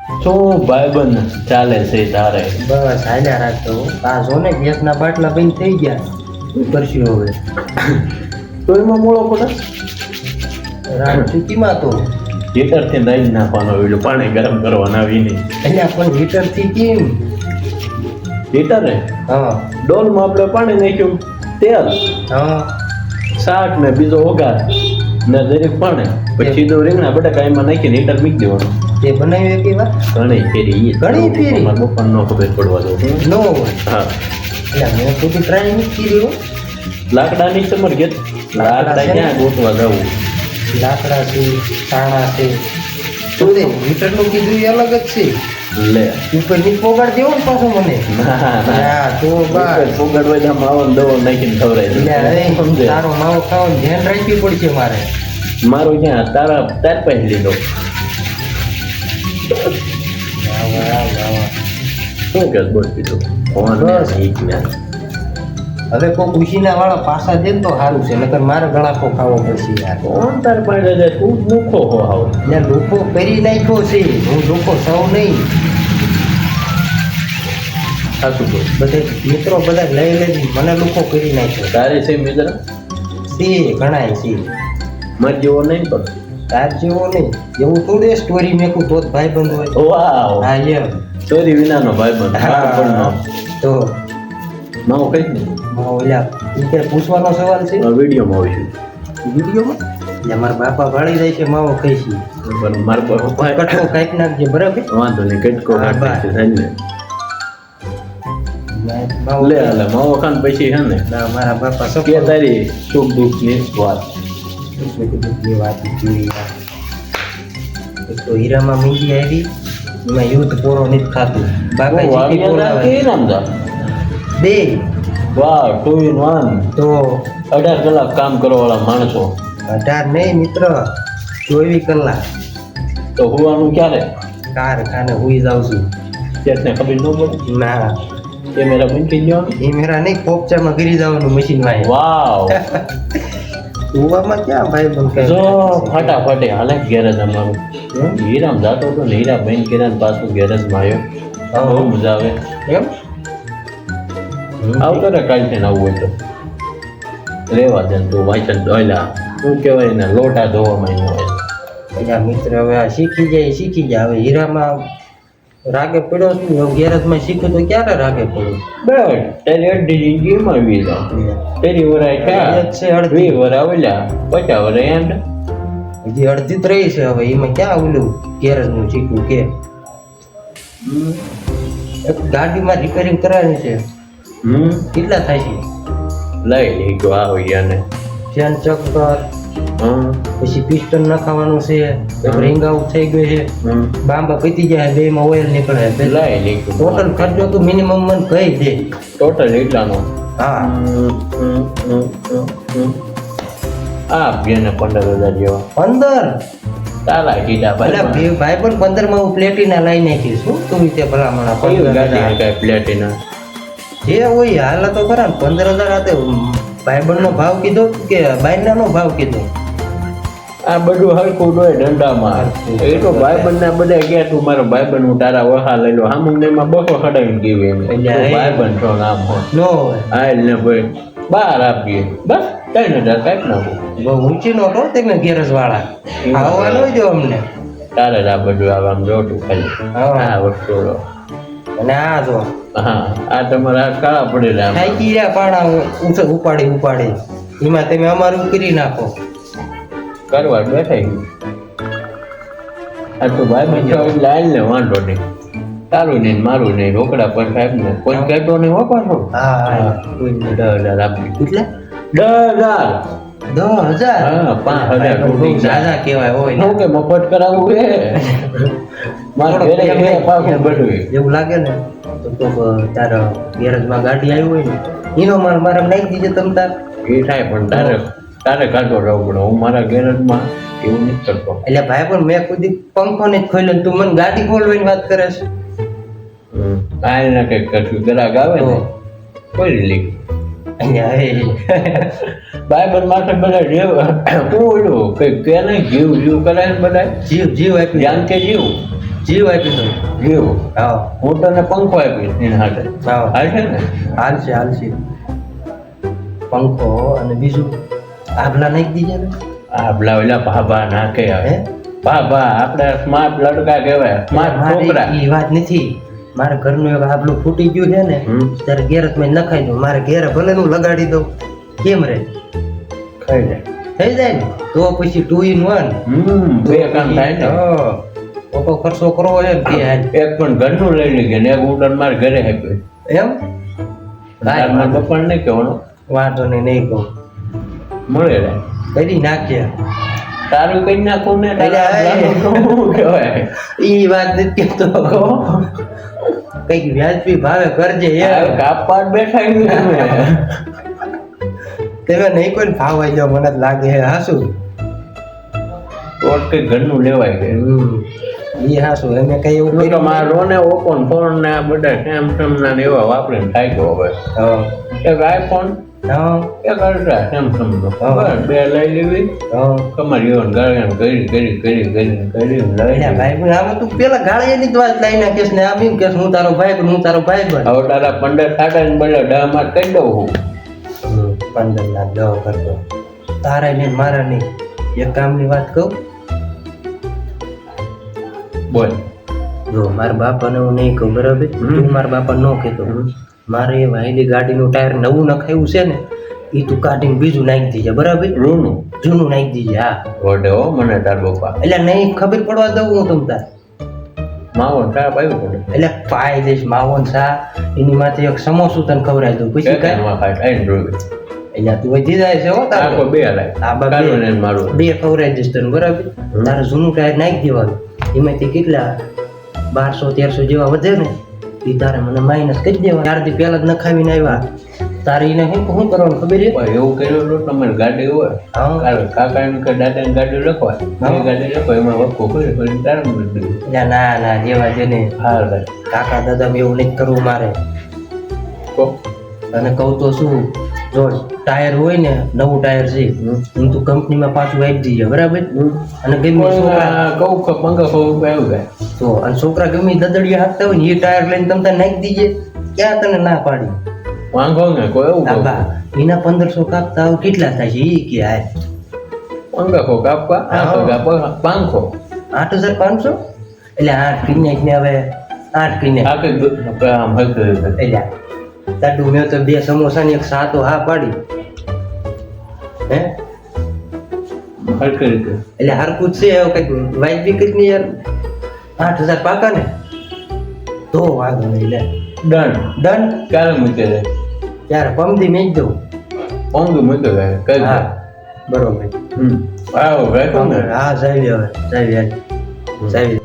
શું ભાઈબંધ ચાલે છે તારે? બસ હાલ્યા રાખતો આ જો ને ગેસના બાટલા બંધ થઈ ગયા. શું કરશું હવે? તો એમાં મોળો પડે રાત ચૂકીમાં તો હીટરથી દહીં નાખવાનો એટલે પાણી ગરમ કરવાના આવીને અહીંયા પણ હીટરથી કેમ? હીટરે હા ડોલમાં આપણે પાણી નાખ્યું, તેલ, હા શાક ને બીજો વઘાર ને દરેક પાણી, પછી સીધો રીંગણા બટાકા એમાં નાખીને હીટર મૂકી દેવાનું. તે બનાવ્યું કે વાત ઘણી ફેરી ઘણી ફેરી? મારા પપ્પાને ન ખબર પડવા દો. નો હોય હા એટલે મેં સુધી ટ્રાય નથી કર્યું. લાકડાની તમારે ઘેર લાકડા ક્યાં ગોતવા જવું? લાકડા છે, તાણા છે, તો તે હીટરનું કીધું એ અલગ જ છે. લે ઉપર નીચ પોગાડ દેવો ને પાછો મને. ના ના હા તો બસ પોગાડવા જા માવો ને દવા નાખીને ખવડાવી દે. એટલે હવે સમજે? તારો માવો ખાવાનું ધ્યાન રાખવું પડશે મારે. મારું ક્યાં તાર પાસે લીધો. વાહ, વાહ, વાહ. શું કે બોલ કીધું બસ. હવે કોઈ ખુશીના વાળા પાસા દે ને તો સારું છે, નકર મારે ગળાખો ખાવો પડશે યાર. કોણ તાર પાસે જાય? તું જ મૂકો હો હાવ. એટલે લોકો કરી નાખ્યો છે, હું લોકો સૌ નહીં. સાચું બોલ. બધે મિત્રો બધા લઈ લઈ મને લોકો કરી નાખ્યો. તારે છે મિત્ર? છે ઘણાય છે. મત જેવો નહીં પણ. તાર જેવો નહીં એવું થોડે સ્ટોરી મેકું તો જ ભાઈબંધ હોય. વાવ હા એમ ચોરી વિનાનો ભાઈબંધ. હા. પણ તો નવો કઈ ને ઓલા ઈ કે પૂછવાનો સવાલ છે વિડીયોમાં આવીશું. વિડીયોમાં. એટલે મારા બાપા ભાળી જાય છે માવો ખાઈ છે. પણ મારા પપ્પા કટકો કાઢી નાખજે બરાબર. વાંધો નહીં કટકો હા, કાઢી છે ને. માવો લે હાલે માવો ખાન પછી છે ને ના મારા બાપા કે સપોર્ટ તારી સુખ દુઃખ ની વાત. એ વાત જોઈ યાર. એક તો હીરામાં મીંડી આવી એમાં યુદ્ધ પૂરો નથી થતું. બાપા જીતી બોલાવે બે વાહ 2 in 1. તો 18 કલાક કામ કરવા વાળા માણસો 18 નહીં મિત્ર 24 કલાક તો હોવાનું ક્યારે? કારખાને હુઈ જાઉં છું. તેને ખબર ન પડે. ના કેમેરા મૂકી ગયો. એ મેરા નહીં પોપચામાં ગીરી જવાનું મશીન માં. વાવ કુવામાં ક્યાં ભાઈ બંધ જો ફટાફટ હાલે ગેરેજ અમારું. હીરામ જાતો હતો ને હીરા બેન કિરણ પાછું ગેરેજમાં આવ્યો. બહુ મજા આવે. એમ આવતો ને કાલથી આવું હોય તો રેવા દે ને તું વાંચન ડોયલા શું કહેવાય ને લોટા ધોવામાં ન હોય. એટલે મિત્ર હવે આ શીખી જાય હવે હીરામાં રાગે પડ્યો છું. હવે ગેરેજમાં શીખ્યું તો ક્યારે રાગે પડ્યો? બસ તારી અડધી જિંદગીમાં વી જાવ. તેરી વરાય એ જ છે થયા અડધી. 20 વરા ઓલ્યા 50 વરા એન્ડ. હજી અડધી જ રહી છે હવે એમાં ક્યાં ઓલું ગેરેજનું શીખવું કે એક ગાડીમાં રિપેરિંગ કરવાની છે. કેટલા થાય છે? લઈ લઈ ગયો આવો યાને. ચેન ચક્કર પછી પિસ્ટન નખાવાનું છે. રિંગ આઉટ થઈ ગયું છે. બાંબા પતી જાય બે માં ઓઇલ નીકળે. લઈ લઈ ગયો ટોટલ ખર્ચો તો મિનિમમ મને કહી દે. ટોટલ એટલાનો હા આ બેને 15,000 જેવા 15 તારા કીધા ભલા ભાઈ. ભાઈ પણ 15 માં હું પ્લેટિના લઈ નાખી શું તું રીતે ભલામણા કયું ગાડી 15,000 કઈ પ્લેટિના? જે હોય હાલ તો ખરા ને 15,000 હાથે ભાઈબંધનો ભાવ કીધો કે બાયનાનો ભાવ કીધો? આ બધું હલકું ડોય ધંધામાં. એ તો ભાઈબંધ ના બધા ગયા તું મારો ભાઈબંધ હું તારા વહા લઈ લો હામુંને માં બસો ખડાવીને ગીવે એમ. એટલે તું એ- ભાઈબંધ છો નામ હો નો હોય હાલ ને ભાઈ 12 આપીએ બસ 3,000 કાંઈક નાખું. બહુ ઊંચી નો તો તમે ગેરેજ વાળા આવવા ન દો અમને. તારે જ આ બધું આમ જોતું ખાલી હા. આ વસ્તુ લો. અને આ જો હા આ તમારા આ કાળા પડેલા આમ. થાકી રહ્યા પાણા ઉપાડી એમાં તમે અમારું કરી નાખો. કરવા બેઠા ગયું. આ તો ભાઈબંધ છો એટલે હાલ ને વાંધો નહીં. તારું નહીં ને મારું નહીં રોકડા પર સાહેબ ને કોઈ કહેતો નહીં હો પાછો. હા 10,000 આપી. કેટલા? 10,000. 10,000 હા 5,000 બહુ તૂટી જાય. ઝાઝા કહેવાય હોય ને. હું કે મફત કરાવવું હે મારે ઘરે ઘરે પાછું બધું. એવું લાગે ને તો તારા ગેરેજમાં ગાડી આવી હોય ને એનો માલ મારે નાખી દીધે તમ તાર. એ થાય પણ તારે કાઢો રહું પડે. હું મારા ગેરેજમાં એવું નથી કરતો. એટલે ભાઈ પણ મેં ખુદ પંખો ને જ ખોલ્યો ને તું મને ગાડી ખોલવાની વાત કરે છે. આ એના કંઈક કશું ગ્રાહક આવે ને કોઈ લીક અહીંયા હે. ભાઈબંધ માટે બધા જીવ હું ઓલું કંઈક કે નહીં જીવ કરાય ને બધા જીવ આપી જાન કે જીવ જીવ આપી દઉં. જીવ હા હું તને પંખો આપીશ એના હાથે હા હાલ છે ને હાલશે પંખો અને બીજું આભલા નાખી દીજે ને. આ પેલા ઓલા ભાભા નાખે હે આવે ભાભા આપણે સ્માર્ટ લડકા કહેવાય સ્માર્ટ છોકરા મારી એ વાત નથી. મારા ઘરનું એક આભલું ફૂટી ગયું છે ને હમ. ત્યારે ગેરતમાં નખાઈ દઉં. મારે ઘેર ભલે નું લગાડી દઉં કેમ રે ખાઈ જાય થઈ જાય ને તો પછી 2 in 1 બે કામ થાય ને ઓટો ખર્ચો કરવો છે ને તે હાલ. એક પણ ઘરનું લઈ લીધું ને એક ઉડન મારે ઘરે આપ્યું એમ તારમાં બપણ નહીં કહેવાનું વાંધો નહીં કહું મળે રહે કરી નાખજે. તારું કઈ નાખું ને તારા એટલે આટલાનું શું કહેવાય ઈ વાત નથી કહેતો. કઈક વ્યાજબી ભાવે કરજે આ યાર. કાપવા જ બેઠા ગયું તમે નહીં કોઈ ભાવ આવી જાવ મને જ લાગે હે હાસું. તો કઈ ઘરનું લેવાય કે ઈ હાસું એમે કઈ એવું હું તો કર્યું મારો ને ઓપન ફોન ને આ બધા સેમસંગ ના ને એવા વાપરીને થાય ગયો હવે હા એક આઈફોન હા એક અલ્ટ્રા સેમસંગ નો હા. બસ બે લઈ લેવી હા તમારી એવન ગાળિયાને કરી લઈ એટલે ભાઈ પણ આમાં તું પેલા ગાળિયાની જ વાત લઈ નાખીશ ને આમ એમ કેસ હું તારો ભાઈ બન હું તારો ભાઈ બન. હવે તારા 15 થાકા ને બદલે 10 માં કહી દઉં હું 15 ના 10 કરતો તારા ને મારા નહીં. એક કામની વાત કહું બોલ જો મારા બાપાને હું નહીં કહું બરાબર તું મારા બાપા ન કહેતો. મારે એ વાહેલી ગાડીનું ટાયર નવું નખાયું છે ને એ તું કાઢીને બીજું નાખી દીજે બરાબર રૂનું જૂનું નાખી દીજે. હા વડે હો મને તાર બાપા એટલે નહીં ખબર પડવા દઉં હું તમ તાર. માવો ચા પાયું પડે એટલે પાઈ દઈશ માવન સા એની માથે એક સમોસું તને ખવડાવી દઉં પછી કાંઈ એમાં ખાય આઈને રોવી એટલે તું વધી જાય છે હો તારો. આખો બે લાય આ બા કાઢો ને મારું બે ખવડાવી દઈશ તને બરાબર. તારે જૂનું ટાયર નાખી દેવાનું એમાંથી કેટલા 1200-1300 જેવા વધે ને એ તારે મને માઇનસ કરી દેવા. ત્યારથી પહેલા જ નખાવીને આવ્યા તારે એને શું કરવાનું ખબર છે? પણ એવું કર્યું તો તમારી ગાડી હોય હા કાકા કે દાદા ગાડી લખવાય હા. એ ગાડી લખવાય એમાં વખો કરી તારે મને દીધું એટલે ના જેવા જેને હા ભાઈ કાકા દાદા એવું નહીં કરવું મારે. તો અને કહું તો શું જો ટાયર હોય ને નવું ટાયર છે હું તું કંપનીમાં પાછું આપી દીજે બરાબર. અને ગમે તે છોકરા કહું કે 1500 રૂપિયા આવી જાય તો અને છોકરા ગમે તે દદડિયા હાંકતા હોય ને એ ટાયર લઈને તમે તાર નાખી દીજે. ક્યાં તને ના પાડી? વાંધો ને કોઈ એવું કહું આબા એના 1500 કાપતા હોય કેટલા થાય છે એ કે હાય 1500 કાપવા હા. 500 8500 એટલે 8 કિન્યા ને હવે 8 કિન્યા આખી આમ હલકી રીતે એટલે તાડું મેં તો 2 સમોસા ની એક સાતો હા પાડી હે હલકી રીતે એટલે હરકું જ છે હવે કઈક વાઇટ બી કરી યાર 8000 પાકા ને તો વાંધો નહીં લે ડન ડન. ક્યારે મૂકે છે ત્યારે પમદી મેચ દઉં. પોંગું મૂકે જાય કઈ હા બરોબર. આવો રાખો ને હા જાવી હવે જાવી